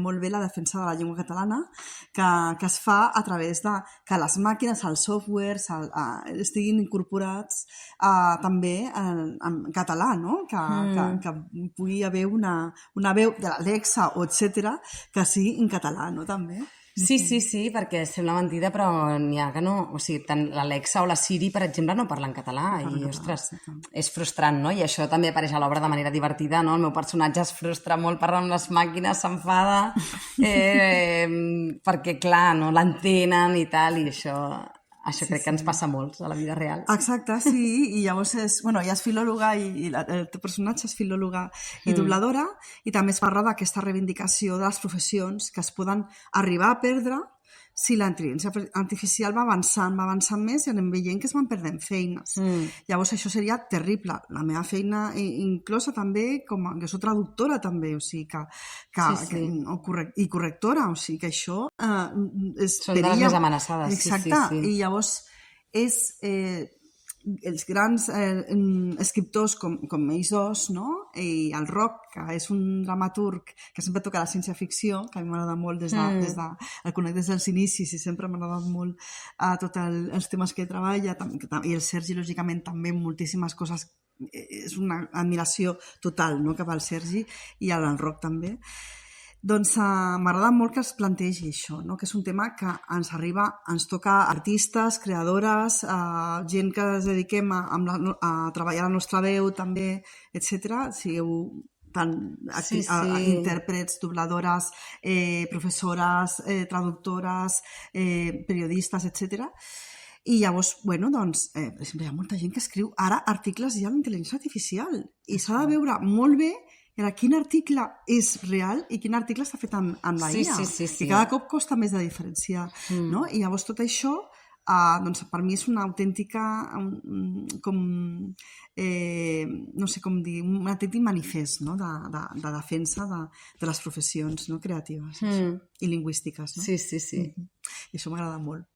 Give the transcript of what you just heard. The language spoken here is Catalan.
molt bé la defensa de la llengua catalana que es fa a través de que les màquines, els softwares estiguin incorporats també en català, no? Que pugui haver una veu de l'Alexa o etcètera que sigui en català, no? També. Sí, perquè sembla mentida, però n'hi ha que no... O sigui, tant l'Alexa o la Siri, per exemple, no parlen català i, ostres, és frustrant, no? I això també apareix a l'obra de manera divertida, no? El meu personatge es frustra molt parlant amb les màquines, s'enfada, perquè, clar, no l'entenen i tal, i això crec que ens passa molt a la vida real. Exacte, sí, i llavors ja és filòloga i el teu personatge és filòloga i dobladora, i també es parla d'aquesta reivindicació de les professions que es poden arribar a perdre si la intel·ligència artificial va avançant més i anem veient que es van perdent feines. Llavors això seria terrible. La meva feina inclosa també, jo soc traductora també, o sigui i correctora, o sigui que això són de les més amenaçades. Exacte, i llavors els grans escriptors com ells dos, no? I el Roc, que és un dramaturg que sempre toca la ciència-ficció, que a mi m'agrada molt el conec des dels inicis i sempre m'ha agradat molt tots els temes que treballa, i el Sergi, lògicament, també moltíssimes coses, és una admiració total, no?, cap al Sergi, i al Roc també. Doncs m'agrada molt que es plantegi això, no? Que és un tema que ens toca artistes, creadores, gent que es dediquem a treballar la nostra veu també, etc. Sigueu tant intèrprets, dobladores, professores, traductores, periodistes, etc. I llavors, per exemple, hi ha molta gent que escriu ara articles ja en intel·ligència artificial i s'ha de veure molt bé quin article és real i quin article està fet en la IA. I cada cop costa més de diferenciar. No? I llavors tot això, per mi és una autèntica, no sé com dir, un autèntic manifest de defensa de les professions creatives i lingüístiques. Sí. I això m'agrada molt.